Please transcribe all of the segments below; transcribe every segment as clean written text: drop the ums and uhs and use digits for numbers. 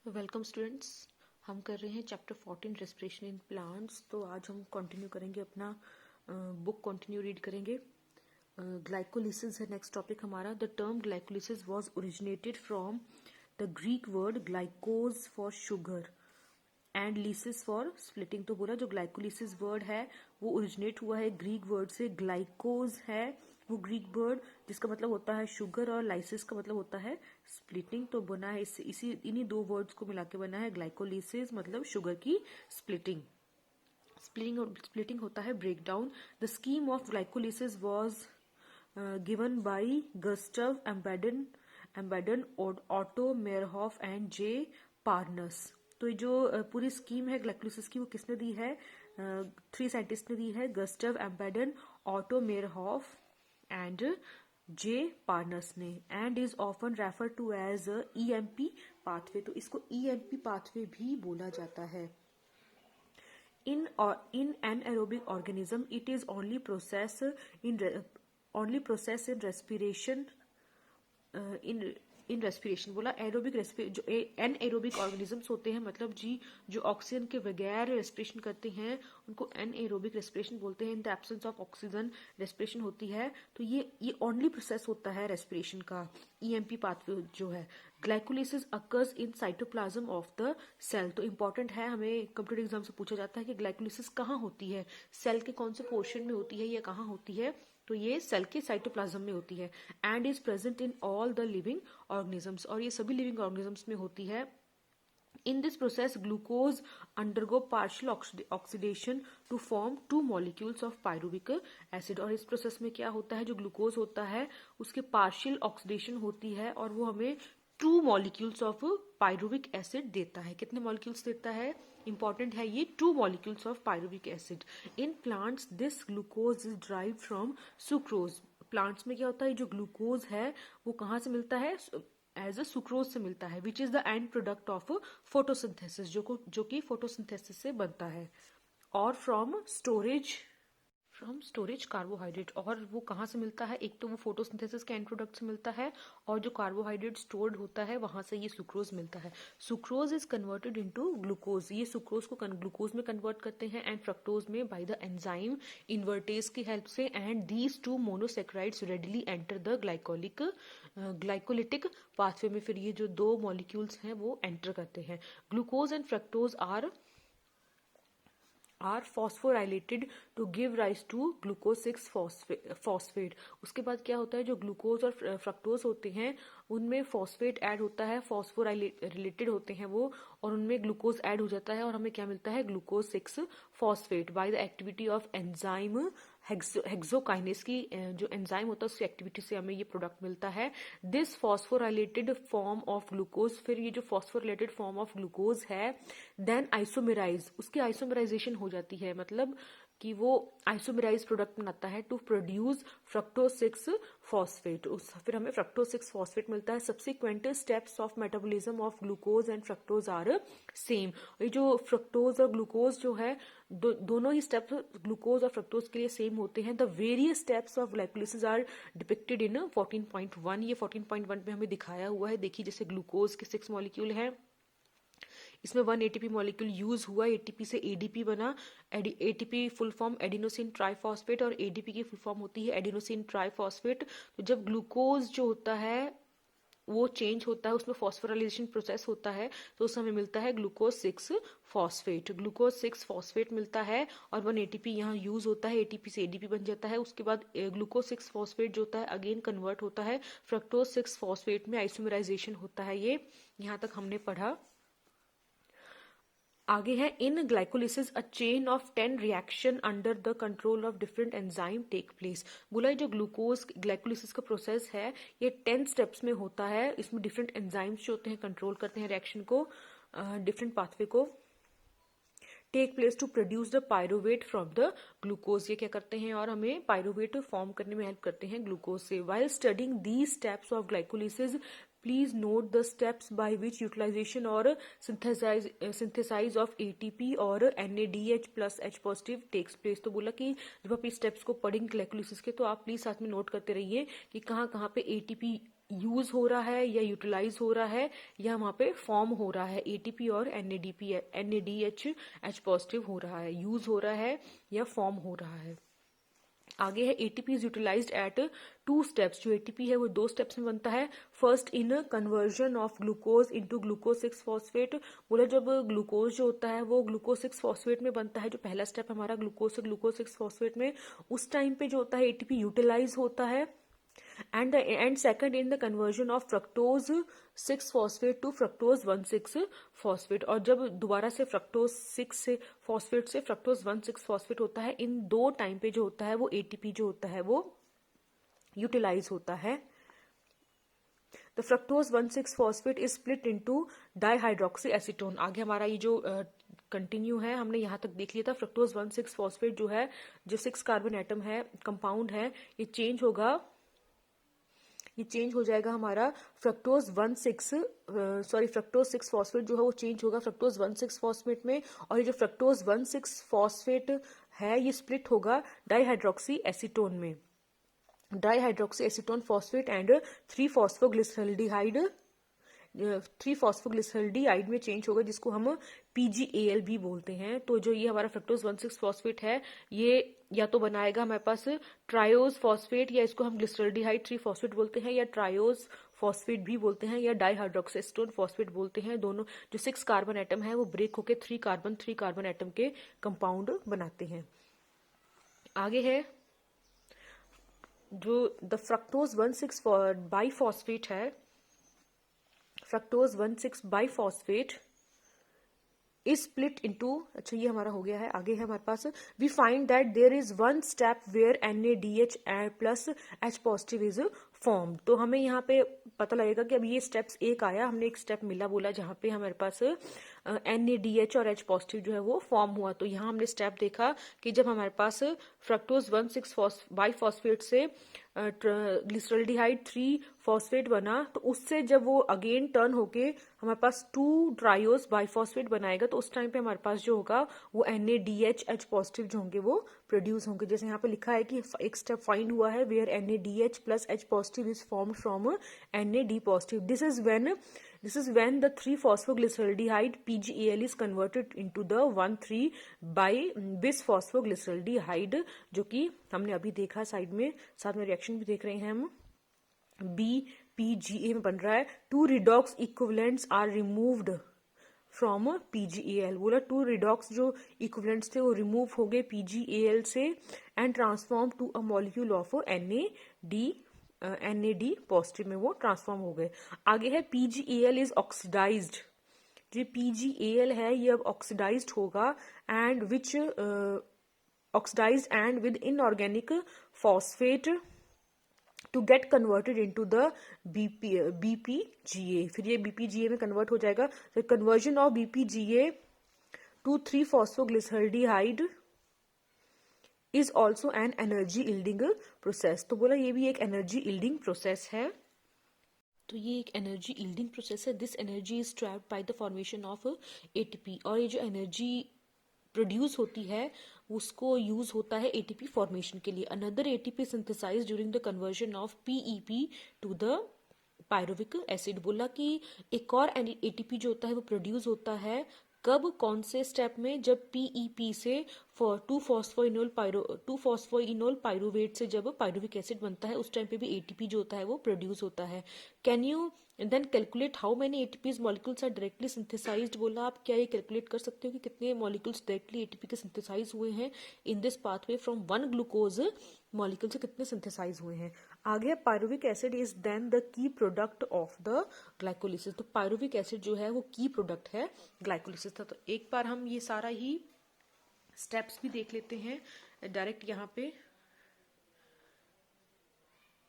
Welcome students. हम कर रहे हैं चैप्टर 14 रेस्पिरेशन इन प्लांट्स। तो आज हम कंटिन्यू करेंगे अपना बुक कंटिन्यू रीड करेंगे। ग्लाइकोलिसिस है नेक्स्ट टॉपिक हमारा। The term glycolysis was originated from the Greek word glycos for sugar and lysis for splitting. तो बोला जो ग्लाइकोलिसिस वर्ड है वो ओरिजिनेट हुआ है ग्रीक वर्ड से। ग्लाइकोज है वो ग्रीक वर्ड जिसका मतलब होता है शुगर और लाइसिस का मतलब होता है स्प्लिटिंग। तो बना है इसी इन्हीं दो वर्ड्स को मिला के बना है ग्लाइकोलिसिस, मतलब शुगर की स्प्लिटिंग। स्प्लिटिंग होता है break down. The scheme of glycolysis was given by Gustav Embden Otto Meyerhof and J Parnas. तो ये जो पूरी स्कीम है ग्लाइकोलिसिस की वो किसने दी है? 3 साइंटिस्ट ने दी है, Gustav Embden, Otto Meyerhof and J Parnas ने। And is often referred to as EMP pathway. तो इसको EMP पाथवे भी बोला जाता है। In anaerobic organism, it is only process in respiration in respiration. बोला एरोबिक जो एनएरोबिक ऑर्गेनिजम्स होते हैं, मतलब जी जो ऑक्सीजन के बगैर रेस्पिरेशन करते हैं उनको एनएरोबिक रेस्पिरेशन बोलते हैं। In the absence of oxygen respiration होती है। तो ये ओनली प्रोसेस होता है रेस्पिरेशन का, EMP पाथवे जो है। Glycolysis occurs in cytoplasm of the cell. तो इंपॉर्टेंट है, हमें कंप्यूटर एग्जाम से पूछा जाता है कि ग्लाइकोलिसिस कहाँ होती है, सेल के कौन से पोर्शन में होती है या कहाँ होती है। तो ये सेल के साइटोप्लाज्म में होती है। And is present in all the living organisms, और ये सभी लिविंग ऑर्गेनिजम्स में होती है। In this process, glucose undergo partial oxidation to form 2 molecules of pyruvic acid। और इस प्रोसेस में क्या होता है, जो ग्लूकोज होता है उसके पार्शियल ऑक्सीडेशन होती है और वो हमें 2 मॉलिक्यूल्स ऑफ पायरुविक एसिड देता है। कितने मॉलिक्यूल्स देता है? इंपॉर्टेंट है ये, 2 molecules of pyruvic acid. In plants this glucose is drive from sucrose. Plants में क्या होता है, जो ग्लूकोज है वो कहाँ से मिलता है? एज अ सुक्रोज से मिलता है, which is the end product of photosynthesis, जो कि फोटोसिंथेसिस से बनता है। और फ्रॉम स्टोरेज कार्बोहाइड्रेट। और वो कहाँ से मिलता है? एक तो वो फोटोसिंथेसिस के एंड प्रोडक्ट से मिलता है, और जो कार्बोहाइड्रेट स्टोर्ड होता है वहां से ये सुक्रोज मिलता है। Sucrose is converted into glucose. ये सुक्रोज को ग्लूकोज में कन्वर्ट करते हैं एंड फ्रक्टोज में बाय द एंजाइम इन्वर्टेज की हेल्प से। And these 2 monosaccharides readily enter the glycolytic pathway में। फिर ये जो 2 मॉलिक्यूल्स हैं वो एंटर करते हैं। Glucose and fructose are phosphorylated to give rise to glucose 6 phosphate. उसके बाद क्या होता है, जो ग्लूकोज और फ्रक्टोज होते हैं उनमें फॉस्फेट ऐड होता है, फॉस्फोराइलेटेड होते हैं वो, और उनमें ग्लूकोज ऐड हो जाता है और हमें क्या मिलता है? Glucose 6 phosphate by the activity of enzyme hexokinase की जो एंजाइम होता है उसकी एक्टिविटी से हमें ये प्रोडक्ट मिलता है। This phosphorylated form of glucose, फिर ये जो फॉस्फोराइलेटेड फॉर्म ऑफ ग्लूकोज है देन आइसोमेराइज, उसकी आइसोमेराइजेशन हो जाती है, मतलब कि वो आइसोमेराइज प्रोडक्ट बनाता है टू प्रोड्यूस फ्रक्टोज 6 फॉस्फेट। फिर हमें फ्रक्टोज 6 फॉस्फेट मिलता है। Subsequent steps of metabolism of glucose and fructose are same. ये जो फ्रक्टोज और ग्लूकोज जो है दोनों ही स्टेप्स ग्लूकोज और फ्रक्टोज के लिए सेम होते हैं। The various steps of glycolysis are depicted in 14.1। ये 14.1 में हमें दिखाया हुआ है। देखिए जैसे ग्लूकोज के 6 मॉलिक्यूल हैं, इसमें 1 ATP मॉलिक्यूल यूज हुआ, ATP से ADP बना। ATP full form adenosine triphosphate और ADP की फुल फॉर्म होती है एडिनोसिन ट्राइफॉस्फेट। तो जब ग्लूकोज जो होता है वो चेंज होता है, उसमें फॉस्फोराइलेशन प्रोसेस होता है, तो उस हमें मिलता है ग्लूकोज 6 फॉस्फेट। ग्लूकोज 6 फॉस्फेट मिलता है और 1 ATP यहाँ यूज होता है, ATP से ADP बन जाता है। उसके बाद ग्लूकोज 6 फॉस्फेट जो होता है अगेन कन्वर्ट होता है फ्रक्टोज 6 फॉस्फेट में, आइसोमराइजेशन होता है। ये यहाँ तक हमने पढ़ा। आगे है in glycolysis a chain of 10 reaction under the control of different enzyme take place. बोला जो ग्लूकोज ग्लाइकोलिसिस का प्रोसेस है ये 10 स्टेप्स में होता है। इसमें डिफरेंट एंजाइम्स जो होते हैं कंट्रोल करते हैं रिएक्शन को, डिफरेंट पाथवे को। Take place to produce the pyruvate from the glucose. ये क्या करते हैं और हमें पायरुवेट फॉर्म करने में हेल्प करते हैं ग्लूकोज से। While studying these steps of glycolysis please note the steps by which utilisation or synthesis of ATP or NADH plus H positive takes place. तो बोला कि जब आप इस स्टेप्स को पढ़ेंगे ग्लाइकोलिसिस के तो आप प्लीज साथ में नोट करते रहिए कि कहाँ कहाँ पे ATP यूज हो रहा है या यूटिलाइज हो रहा है या वहां पे फॉर्म हो रहा है, एटीपी और एनएडीएच एच पॉजिटिव हो रहा है, यूज हो रहा है या फॉर्म हो रहा है। आगे है ATP is utilised at 2 steps. जो एटीपी है वो 2 स्टेप्स में बनता है। First in conversion of glucose into glucose 6 phosphate. बोला जब ग्लूकोज जो होता है वो ग्लूकोज 6 फॉस्फेट में बनता है, जो पहला स्टेप हमारा ग्लूकोज से ग्लूकोज 6 फॉस्फेट में, उस टाइम पे जो होता है एटीपी यूटिलाइज होता है। And second in the conversion of fructose 6 phosphate to fructose 1,6 phosphate. और जब दोबारा से फ्रक्टोज 6 से फॉस्फेट से फ्रक्टोज 1,6 फॉस्फेट होता है, इन 2 टाइम पे जो होता है वो एटीपी जो होता है वो यूटिलाइज होता है। The fructose 1,6 phosphate is split into dihydroxy acetone. आगे हमारा ये जो कंटिन्यू है, हमने यहाँ तक देख लिया था। फ्रक्टोज 1,6 फॉस्फेट जो है, जो 6 कार्बन एटम है, कंपाउंड है, ये चेंज हो जाएगा हमारा फ्रक्टोज 6 फॉस्फेट जो है वो चेंज होगा फ्रक्टोज 1,6 फॉस्फेट में। और ये जो फ्रक्टोज 1,6 फॉस्फेट है ये स्प्लिट होगा डाइहाइड्रोक्सी एसीटोन में। Dihydroxy acetone phosphate and 3 phosphoglyceraldehyde में चेंज होगा, जिसको हम PgAl भी बोलते हैं। तो जो ये हमारा फ्रक्टोज 1,6 फॉस्फेट है, ये या तो बनाएगा हमारे पास ट्रायोज फॉस्फेट, या इसको हम ग्लिसरल्डिहाइड 3 फॉस्फेट बोलते हैं, या ट्रायोज फॉस्फेट भी बोलते हैं, या डाइहाइड्रोक्सी एसीटोन फॉस्फेट बोलते हैं। दोनों जो 6 कार्बन एटम है वो ब्रेक होके 3 कार्बन एटम के कंपाउंड बनाते हैं। आगे है जो द फ्रक्टोज 1,6 बाइफॉस्फेट है, fructose 1,6 biphosphate is split into, अच्छा ये हमारा हो गया है। आगे है हमारे पास we find that there is one step where NaDH plus H positive is form. तो हमें यहाँ पे पता लगेगा कि अब ये स्टेप्स एक आया, हमने एक स्टेप मिला बोला जहाँ पे हमारे पास NaDH और H पॉजिटिव जो है वो फॉर्म हुआ। तो यहाँ हमने स्टेप देखा कि जब हमारे पास फ्रक्टोज 1,6 बाइफॉस्फेट से ग्लिसरल्डिहाइड 3 फॉस्फेट बना, तो उससे जब वो अगेन टर्न होके हमारे पास 2 ट्रायोज बाइफॉस्फेट बनाएगा, तो उस टाइम पे हमारे पास जो होगा वो NaDH H पॉजिटिव जो होंगे वो प्रोड्यूस होंगे। जैसे यहाँ पे लिखा है कि एक स्टेप फाइंड हुआ है where NaDH plus H positive is formed from NaD positive. This is when the 3-phosphoglyceraldehyde PgAl is converted into the 1,3 bis-phosphoglyceraldehyde, जो कि हमने अभी देखा साइड में, साथ में रिएक्शन भी देख रहे हैं हम, BPGA में बन रहा है। 2 redox equivalents are removed from PgAl। बोला 2 रिडॉक्स जो इक्विवेलेंट्स थे वो रिमूव हो गए PgAl से and transform to a molecule of NAD positive में वो ट्रांसफॉर्म हो गए। आगे है PgAl इज ऑक्सीडाइज्ड। जो PgAl है ये अब ऑक्सीडाइज्ड होगा and which oxidised and with inorganic phosphate to get converted into the BPGA। फिर ये BPGA में कन्वर्ट हो जाएगा। तो conversion of BPGA to 3-phosphoglyceraldehyde is also an energy yielding process. तो बोला ये भी एक एनर्जी यील्डिंग प्रोसेस है। तो ये एक एनर्जी यील्डिंग प्रोसेस है। This energy is trapped by the formation of ATP। और ये जो एनर्जी प्रोड्यूस होती है उसको यूज होता है ATP फॉर्मेशन के लिए। Another ATP synthesise during the conversion of PEP to the pyruvic acid. बोला कि एक और ATP जो होता है वो प्रोड्यूस होता है कब, कौन से स्टेप में, जब PEP से 2-फॉस्फोइनोल पायरुवेट से जब पायरुविक एसिड बनता है, उस टाइम पे भी ATP जो होता है वो प्रोड्यूस होता है। Can you then calculate how many ATPs molecules are directly synthesised. बोला आप क्या ये कैलकुलेट कर सकते हो कि कितने मॉलिक्यूल्स डायरेक्टली ATP के सिंथेसाइज हुए हैं in this pathway from 1 glucose molecule से कितने सिंथेसाइज हुए हैं। आगे pyruvic acid is then the key product of the glycolysis. तो पायरुविक एसिड जो है वो की प्रोडक्ट है ग्लाइकोलिसिस था। तो एक बार हम ये सारा ही स्टेप्स भी देख लेते हैं डायरेक्ट यहाँ पे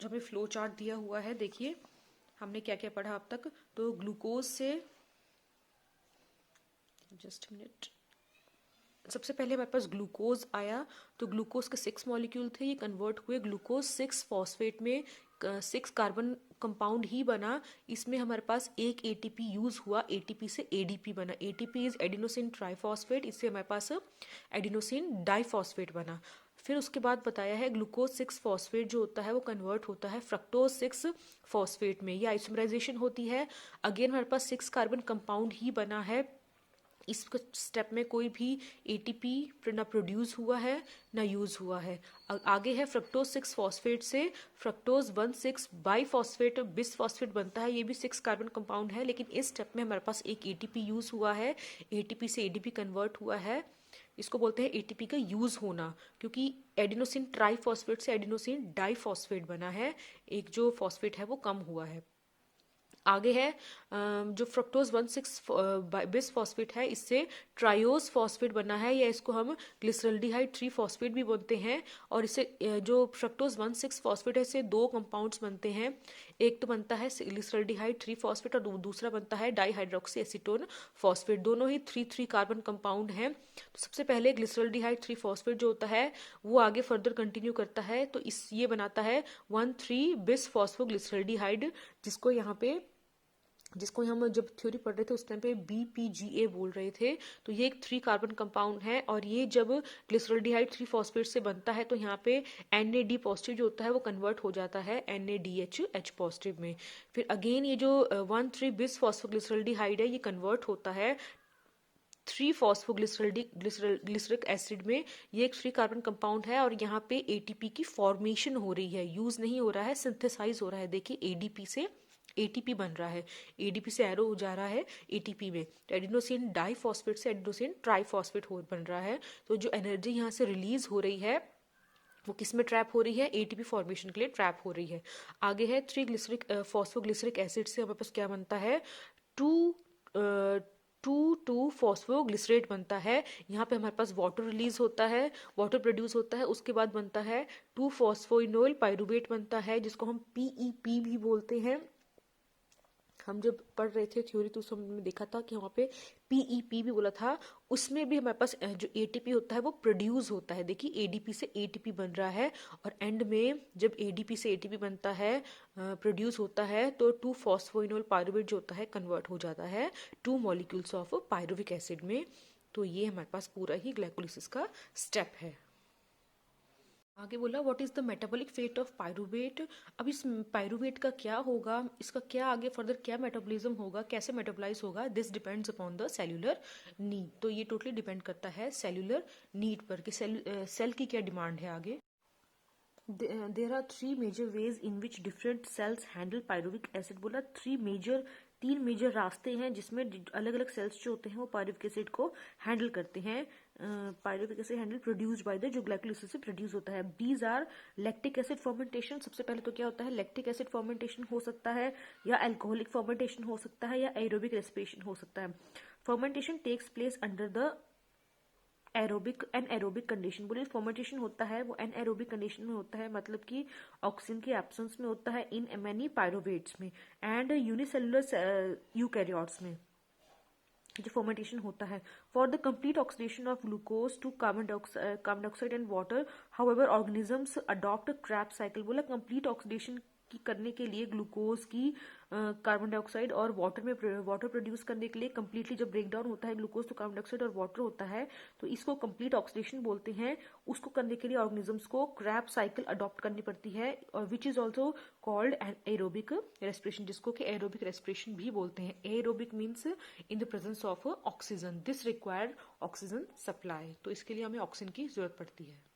जो हमें फ्लो चार्ट दिया हुआ है। देखिए हमने क्या क्या पढ़ा अब तक। तो ग्लूकोज से, जस्ट मिनट, सबसे पहले हमारे पास ग्लूकोज आया। तो ग्लूकोज के 6 मॉलिक्यूल थे, ये कन्वर्ट हुए ग्लूकोज 6 फॉस्फेट में, 6 कार्बन कंपाउंड ही बना। इसमें हमारे पास एक ATP यूज हुआ, ATP से ADP बना। ATP इज एडिनोसिन ट्राइफॉस्फेट, इससे हमारे पास एडिनोसिन डाइफॉस्फेट बना। फिर उसके बाद बताया है ग्लूकोज 6 फॉस्फेट जो होता है वो कन्वर्ट होता है फ्रक्टोज 6 फॉस्फेट में। ये आइसोमराइजेशन होती है। अगेन हमारे पास 6 कार्बन कंपाउंड ही बना है। इस स्टेप में कोई भी एटीपी ना प्रोड्यूस हुआ है ना यूज हुआ है। आगे है फ्रक्टोज 6 फॉस्फेट से फ्रक्टोज 1,6 बाईफॉस्फेट बिसफॉस्फेट बनता है। ये भी 6 कार्बन कंपाउंड है, लेकिन इस स्टेप में हमारे पास एक एटीपी यूज हुआ है, एटीपी से एडीपी कन्वर्ट हुआ है। इसको बोलते हैं एटीपी का यूज होना, क्योंकि एडिनोसिन ट्राईफॉस्फेट से एडिनोसिन डाईफॉस्फेट बना है, एक जो फॉस्फेट है वो कम हुआ है। आगे है जो फ्रक्टोज 1,6 बिसफॉस्फेट है, इससे ट्रायोज फॉस्फेट बना है, या इसको हम ग्लिसरल्डिहाइड 3 फॉस्फेट भी बोलते हैं। और इससे जो फ्रक्टोज 1,6 फॉस्फेट है, इससे दो कंपाउंड्स बनते हैं। एक तो बनता है ग्लिसरल्डिहाइड 3 फॉस्फेट और दूसरा बनता है डाईहाइड्रोक्सी एसीटोन फॉस्फेट। दोनों ही 3 कार्बन कंपाउंड हैं। तो सबसे पहले ग्लिसरल्डिहाइड 3 फॉस्फेट जो होता है वो आगे फर्दर कंटिन्यू करता है, तो ये बनाता है 1,3 बिस फॉस्फोग्लिसरल्डिहाइड, जिसको हम जब थ्योरी पढ़ रहे थे उस टाइम पे BPGA बोल रहे थे। तो ये एक 3 कार्बन कंपाउंड है, और ये जब ग्लिसरल्डिहाइड 3 फॉस्फेट से बनता है तो यहाँ पे NAD पॉजिटिव जो होता है वो कन्वर्ट हो जाता है NADH H पॉजिटिव में। फिर अगेन ये जो 1,3 बिस फॉस्फोग्लिसरल्डिहाइड है ये कन्वर्ट होता है 3 फॉस्फोग्लिसरिक एसिड में। ये एक 3 कार्बन कंपाउंड है, और यहाँ पे एटीपी की फॉर्मेशन हो रही है, यूज नहीं हो रहा है, सिंथेसाइज हो रहा है। देखिए एडीपी से एटीपी बन रहा है, एडीपी से एरो हो जा रहा है एटीपी में। तो एडिनोसिन डाईफॉस्फेट से एडिनोसिन ट्राईफॉस्फेट हो बन रहा है। तो जो एनर्जी यहाँ से रिलीज हो रही है वो किस में ट्रैप हो रही है, एटीपी फॉर्मेशन के लिए ट्रैप हो रही है। आगे है 3 ग्लिसरिक फॉस्फोग्लिसरिक एसिड से हमारे पास क्या बनता है, 2 फॉस्फोग्लिसरेट बनता है। यहाँ पे हमारे पास वाटर रिलीज होता है, वाटर प्रोड्यूस होता है। उसके बाद बनता है 2 फॉस्फोइनोल पाइरुवेट बनता है, जिसको हम PEP भी बोलते हैं। हम जब पढ़ रहे थे थ्योरी तो उस समय में देखा था कि वहाँ पे PEP भी बोला था। उसमें भी हमारे पास जो ATP होता है वो प्रोड्यूस होता है। देखिए ADP से ATP बन रहा है, और एंड में जब ADP से ATP बनता है, प्रोड्यूस होता है, तो 2 फॉस्फोइनोल पायरुवेट जो होता है कन्वर्ट हो जाता है 2 मॉलिक्यूल्स ऑफ पायरुविक एसिड में। तो ये हमारे पास पूरा ही ग्लाइकोलिसिस का स्टेप है। आगे बोला what is the metabolic fate of pyruvate. अब इस पायरुवेट का क्या होगा, इसका क्या आगे फर्दर क्या मेटाबॉलिज्म होगा, कैसे मेटाबोलाइज होगा, this depends upon the cellular need. तो ये टोटली डिपेंड करता है सेल्यूलर नीड पर कि सेल की क्या डिमांड है। आगे there are 3 major ways in which different cells handle pyruvic acid. बोला 3 मेजर रास्ते हैं जिसमें अलग अलग सेल्स जो होते हैं वो पायरुविक एसिड को हैंडल करते हैं। Pyruvic acid handle produced by the जो ग्लाइकोलिसिस से प्रोड्यूस होता है। These are lactic acid fermentation. सबसे पहले तो क्या होता है, लैक्टिक एसिड फर्मेंटेशन हो सकता है, या अल्कोहलिक फर्मेंटेशन हो सकता है, या एरोबिक रेस्पिरेशन हो सकता है। Fermentation takes place under the anaerobic condition. बोलिए फर्मेंटेशन होता है वो एनएरोबिक कंडीशन में होता है, मतलब कि ऑक्सीजन के एब्सेंस में होता है इन मैनी पायरुवेट्स में एंड यूनिसेलुलर यूकैरियोट्स में जो फर्मेंटेशन होता है। For the complete oxidation of glucose to carbon dioxide and water, however organisms adopt Krebs cycle. बोला कंप्लीट ऑक्सीडेशन की करने के लिए ग्लूकोज की कार्बन डाइऑक्साइड और वाटर प्रोड्यूस करने के लिए कम्प्लीटली जब ब्रेक डाउन होता है ग्लूकोज तो कार्बन डाइऑक्साइड और वाटर होता है, तो इसको कंप्लीट ऑक्सीडेशन बोलते हैं। उसको करने के लिए ऑर्गेनिजम्स को क्रैप साइकिल अडॉप्ट करनी पड़ती है, और which is also called an aerobic respiration, जिसको कि एरोबिक रेस्पिरेशन भी बोलते हैं। Aerobic means in the presence of oxygen, this required oxygen supply. तो इसके लिए हमें ऑक्सीजन की जरूरत पड़ती है।